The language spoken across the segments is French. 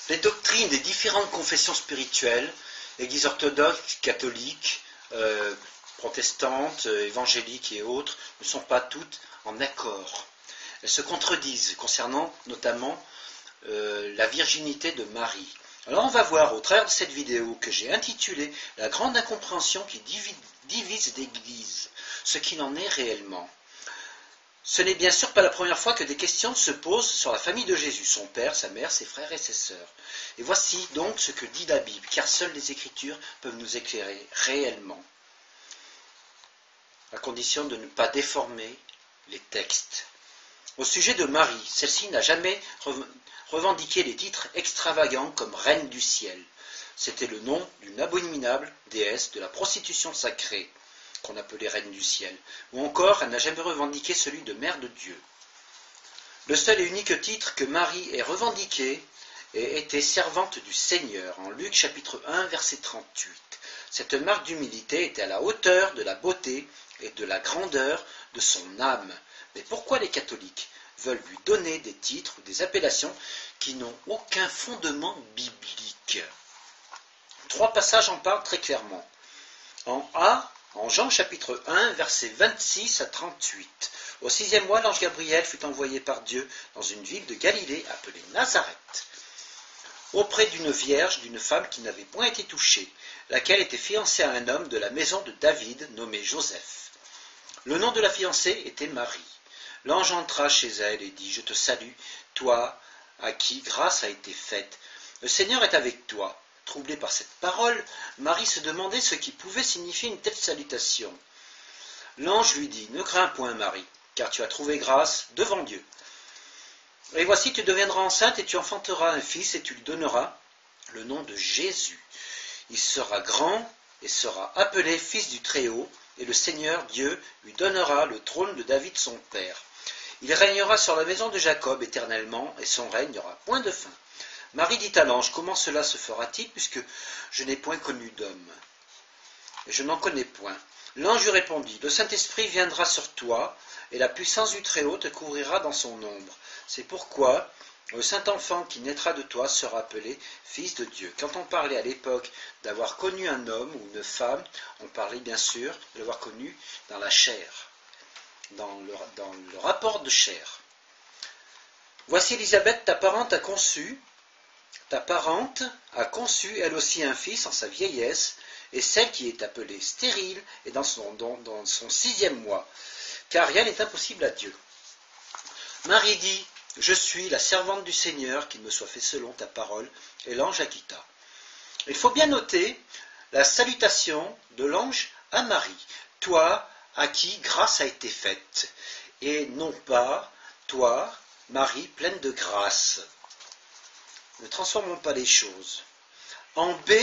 Les doctrines des différentes confessions spirituelles, Église orthodoxe, catholique, protestante, évangélique et autres, ne sont pas toutes en accord. Elles se contredisent concernant notamment la virginité de Marie. Alors on va voir au travers de cette vidéo que j'ai intitulée « La grande incompréhension qui divise l'Église, ce qu'il en est réellement ». Ce n'est bien sûr pas la première fois que des questions se posent sur la famille de Jésus, son père, sa mère, ses frères et ses sœurs. Et voici donc ce que dit la Bible, car seules les Écritures peuvent nous éclairer réellement, à condition de ne pas déformer les textes. Au sujet de Marie, celle-ci n'a jamais revendiqué les titres extravagants comme reine du ciel. C'était le nom d'une abominable déesse de la prostitution sacrée, qu'on appelait reine du ciel, ou encore elle n'a jamais revendiqué celui de mère de Dieu. Le seul et unique titre que Marie ait revendiqué était servante du Seigneur, en Luc chapitre 1 verset 38. Cette marque d'humilité était à la hauteur de la beauté et de la grandeur de son âme. Mais pourquoi les catholiques veulent lui donner des titres ou des appellations qui n'ont aucun fondement biblique? 3 passages en parlent très clairement. En Jean chapitre 1, versets 26 à 38. Au 6e mois, l'ange Gabriel fut envoyé par Dieu dans une ville de Galilée appelée Nazareth, auprès d'une vierge, d'une femme qui n'avait point été touchée, laquelle était fiancée à un homme de la maison de David, nommé Joseph. Le nom de la fiancée était Marie. L'ange entra chez elle et dit « Je te salue, toi à qui grâce a été faite. Le Seigneur est avec toi. » Troublée par cette parole, Marie se demandait ce qui pouvait signifier une telle salutation. L'ange lui dit « Ne crains point, Marie, car tu as trouvé grâce devant Dieu. Et voici, tu deviendras enceinte et tu enfanteras un fils et tu lui donneras le nom de Jésus. Il sera grand et sera appelé fils du Très-Haut, et le Seigneur Dieu lui donnera le trône de David son père. Il régnera sur la maison de Jacob éternellement, et son règne n'aura point de fin. » Marie dit à l'ange, « Comment cela se fera-t-il, puisque je n'ai point connu d'homme, et je n'en connais point. » L'ange lui répondit, « Le Saint-Esprit viendra sur toi, et la puissance du Très-Haut te couvrira dans son ombre. C'est pourquoi le Saint-Enfant qui naîtra de toi sera appelé Fils de Dieu. » Quand on parlait à l'époque d'avoir connu un homme ou une femme, on parlait bien sûr de l'avoir connu dans la chair, dans le rapport de chair. « Voici Élisabeth, ta parente a conçu elle aussi un fils en sa vieillesse, et celle qui est appelée stérile est dans son 6e mois, car rien n'est impossible à Dieu. » Marie dit, « Je suis la servante du Seigneur, qu'il me soit fait selon ta parole. » Et l'ange la quitta. Il faut bien noter la salutation de l'ange à Marie. « Toi, à qui grâce a été faite. » Et non pas « Toi, Marie, pleine de grâce. » Ne transformons pas les choses. En B,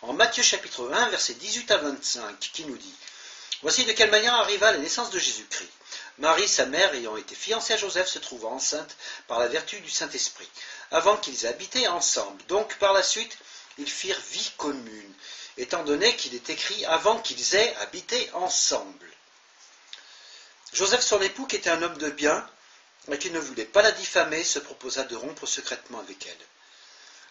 en Matthieu chapitre 1, versets 18 à 25, qui nous dit « Voici de quelle manière arriva la naissance de Jésus-Christ. Marie, sa mère, ayant été fiancée à Joseph, se trouva enceinte par la vertu du Saint-Esprit, avant qu'ils habitaient ensemble. Donc, par la suite, ils firent vie commune, étant donné qu'il est écrit avant qu'ils aient habité ensemble. Joseph, son époux, qui était un homme de bien, et qui ne voulait pas la diffamer, se proposa de rompre secrètement avec elle.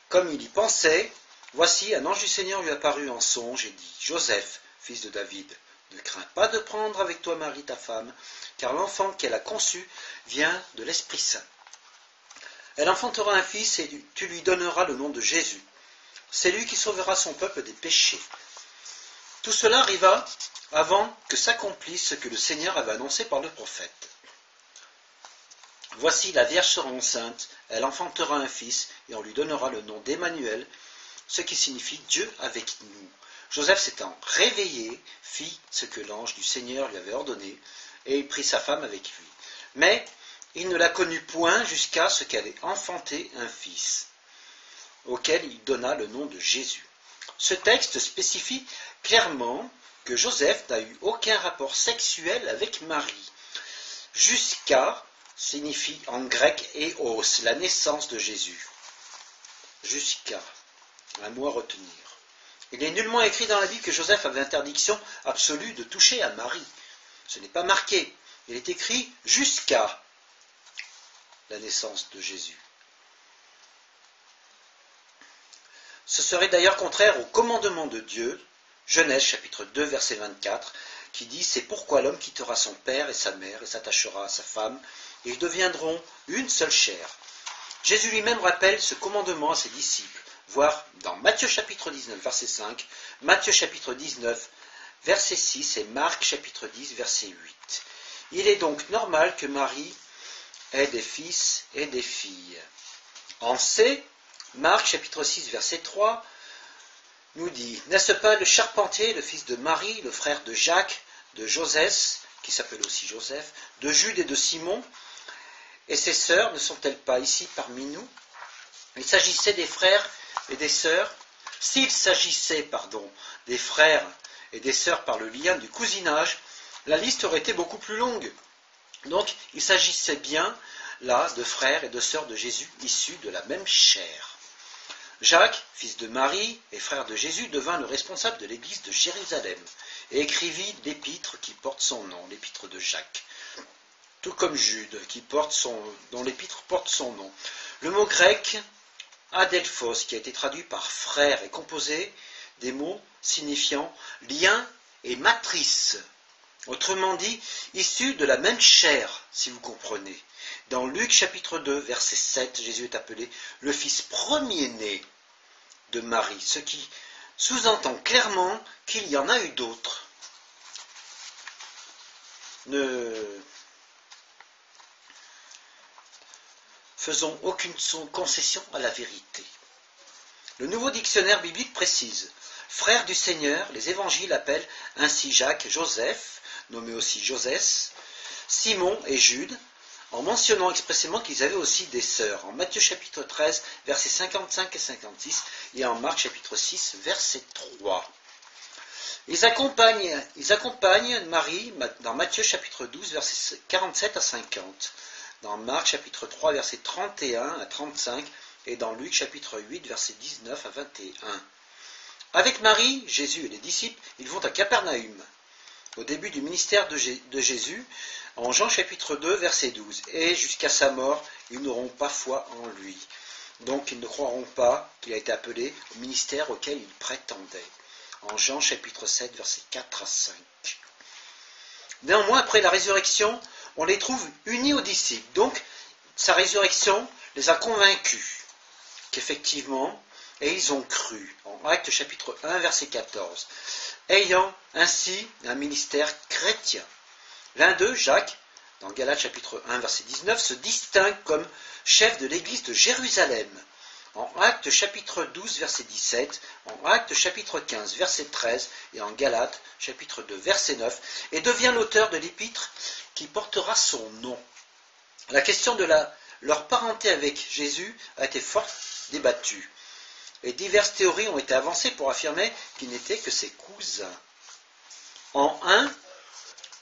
Comme il y pensait, voici un ange du Seigneur lui apparut en songe et dit « Joseph, fils de David, ne crains pas de prendre avec toi Marie ta femme, car l'enfant qu'elle a conçu vient de l'Esprit Saint. Elle enfantera un fils et tu lui donneras le nom de Jésus. C'est lui qui sauvera son peuple des péchés. » Tout cela arriva avant que s'accomplisse ce que le Seigneur avait annoncé par le prophète. « Voici, la Vierge sera enceinte, elle enfantera un fils, et on lui donnera le nom d'Emmanuel, ce qui signifie Dieu avec nous. » Joseph s'étant réveillé, fit ce que l'ange du Seigneur lui avait ordonné, et il prit sa femme avec lui. Mais il ne la connut point jusqu'à ce qu'elle ait enfanté un fils, auquel il donna le nom de Jésus. Ce texte spécifie clairement que Joseph n'a eu aucun rapport sexuel avec Marie, jusqu'à signifie en grec éos, la naissance de Jésus. Jusqu'à, un mot à retenir. Il n'est nullement écrit dans la Bible que Joseph avait interdiction absolue de toucher à Marie. Ce n'est pas marqué. Il est écrit jusqu'à la naissance de Jésus. Ce serait d'ailleurs contraire au commandement de Dieu, Genèse chapitre 2 verset 24, qui dit « C'est pourquoi l'homme quittera son père et sa mère et s'attachera à sa femme, et ils deviendront une seule chair. » Jésus lui-même rappelle ce commandement à ses disciples, voire dans Matthieu chapitre 19 verset 5, Matthieu chapitre 19 verset 6 et Marc chapitre 10 verset 8. Il est donc normal que Marie ait des fils et des filles. En C, Marc chapitre 6 verset 3 nous dit « N'est-ce pas le charpentier, le fils de Marie, le frère de Jacques, de Joseph, qui s'appelle aussi Joseph, de Jude et de Simon, et ses sœurs ne sont-elles pas ici parmi nous ?» Il s'agissait des frères et des sœurs. S'il s'agissait, des frères et des sœurs par le lien du cousinage, la liste aurait été beaucoup plus longue. Donc, il s'agissait bien, là, de frères et de sœurs de Jésus issus de la même chair. Jacques, fils de Marie et frère de Jésus, devint le responsable de l'église de Jérusalem et écrivit l'épître qui porte son nom, l'épître de Jacques. Tout comme Jude, dont l'épître porte son nom. Le mot grec adelphos, qui a été traduit par frère, est composé des mots signifiant lien et matrice. Autrement dit, issus de la même chair, si vous comprenez. Dans Luc chapitre 2, verset 7, Jésus est appelé le fils premier-né de Marie, ce qui sous-entend clairement qu'il y en a eu d'autres. Ne faisons aucune concession à la vérité. Le nouveau dictionnaire biblique précise « Frères du Seigneur », les évangiles appellent ainsi Jacques, Joseph, nommé aussi Josès, Simon et Jude, en mentionnant expressément qu'ils avaient aussi des sœurs, en Matthieu chapitre 13, versets 55 et 56, et en Marc chapitre 6, verset 3. Ils accompagnent Marie dans Matthieu chapitre 12, versets 47 à 50, dans Marc chapitre 3, versets 31 à 35, et dans Luc chapitre 8, versets 19 à 21. Avec Marie, Jésus et les disciples, ils vont à Capernaüm, au début du ministère de Jésus, en Jean chapitre 2, verset 12. Et jusqu'à sa mort, ils n'auront pas foi en lui. Donc ils ne croiront pas qu'il a été appelé au ministère auquel il prétendait. En Jean chapitre 7, verset 4 à 5. Néanmoins, après la résurrection, on les trouve unis aux disciples. Donc, sa résurrection les a convaincus qu'effectivement, et ils ont cru. En Actes chapitre 1, verset 14. Ayant ainsi un ministère chrétien. L'un d'eux, Jacques, dans Galates chapitre 1, verset 19, se distingue comme chef de l'église de Jérusalem. En Actes chapitre 12, verset 17, en Actes chapitre 15, verset 13, et en Galates chapitre 2, verset 9, et devient l'auteur de l'épître qui portera son nom. La question de leur parenté avec Jésus a été fort débattue, et diverses théories ont été avancées pour affirmer qu'ils n'étaient que ses cousins. En un,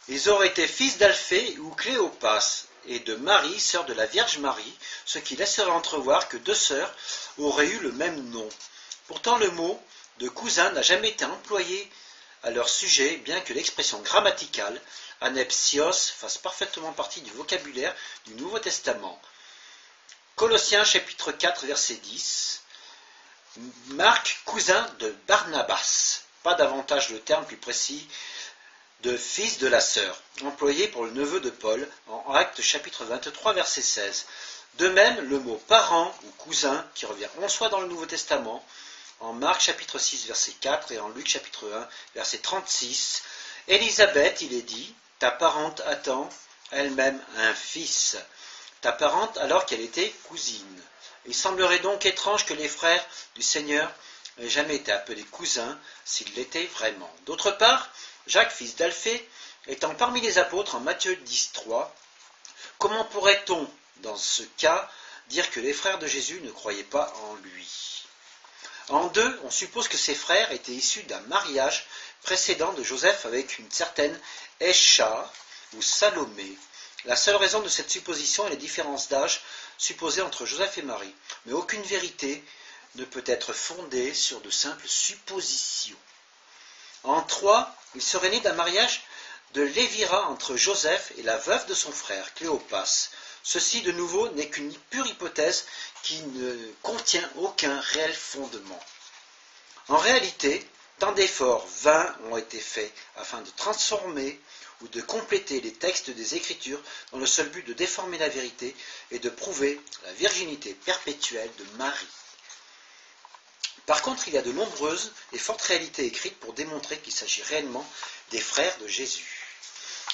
ils auraient été fils d'Alphée ou Cléopas, et de Marie, sœur de la Vierge Marie, ce qui laisserait entrevoir que deux sœurs auraient eu le même nom. Pourtant, le mot de cousin n'a jamais été employé à leur sujet, bien que l'expression grammaticale anepsios fasse parfaitement partie du vocabulaire du Nouveau Testament. Colossiens chapitre 4, verset 10. Marc, cousin de Barnabas. Pas davantage le terme plus précis de fils de la sœur, employé pour le neveu de Paul en Actes chapitre 23, verset 16. De même, le mot parent ou cousin, qui revient 11 fois dans le Nouveau Testament, en Marc chapitre 6, verset 4 et en Luc chapitre 1, verset 36. Élisabeth, il est dit, ta parente attend elle-même un fils. Ta parente alors qu'elle était cousine. Il semblerait donc étrange que les frères du Seigneur n'aient jamais été appelés cousins s'ils l'étaient vraiment. D'autre part, Jacques, fils d'Alphée, étant parmi les apôtres en Matthieu 10, 3, comment pourrait-on, dans ce cas, dire que les frères de Jésus ne croyaient pas en lui? En deux, on suppose que ses frères étaient issus d'un mariage précédent de Joseph avec une certaine Écha ou Salomé. La seule raison de cette supposition est les différences d'âge supposées entre Joseph et Marie. Mais aucune vérité ne peut être fondée sur de simples suppositions. En 3, il serait né d'un mariage de Lévira entre Joseph et la veuve de son frère, Cléopas. Ceci, de nouveau, n'est qu'une pure hypothèse qui ne contient aucun réel fondement. En réalité, tant d'efforts vains ont été faits afin de transformer ou de compléter les textes des Écritures dans le seul but de déformer la vérité et de prouver la virginité perpétuelle de Marie. Par contre, il y a de nombreuses et fortes réalités écrites pour démontrer qu'il s'agit réellement des frères de Jésus,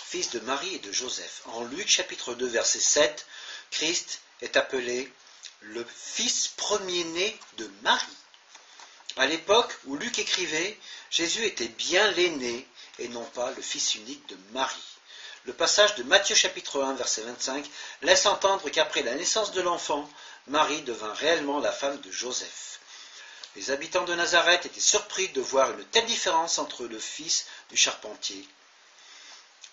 fils de Marie et de Joseph. En Luc chapitre 2 verset 7, Christ est appelé le fils premier-né de Marie. À l'époque où Luc écrivait, Jésus était bien l'aîné et non pas le fils unique de Marie. Le passage de Matthieu chapitre 1 verset 25 laisse entendre qu'après la naissance de l'enfant, Marie devint réellement la femme de Joseph. Les habitants de Nazareth étaient surpris de voir une telle différence entre le fils du charpentier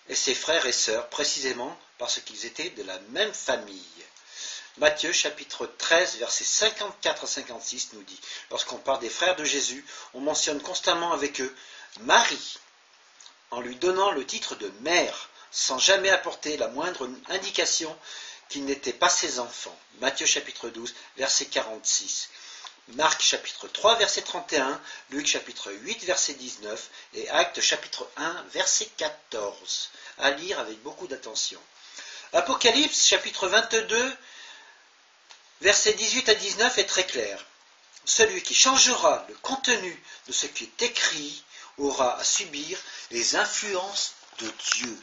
et ses frères et sœurs, précisément parce qu'ils étaient de la même famille. Matthieu chapitre 13, versets 54 à 56 nous dit, lorsqu'on parle des frères de Jésus, on mentionne constamment avec eux Marie, en lui donnant le titre de mère, sans jamais apporter la moindre indication qu'ils n'étaient pas ses enfants. Matthieu chapitre 12, verset 46. Marc chapitre 3, verset 31, Luc chapitre 8, verset 19 et Actes chapitre 1, verset 14. À lire avec beaucoup d'attention. Apocalypse chapitre 22, verset 18 à 19 est très clair. Celui qui changera le contenu de ce qui est écrit aura à subir les influences de Dieu.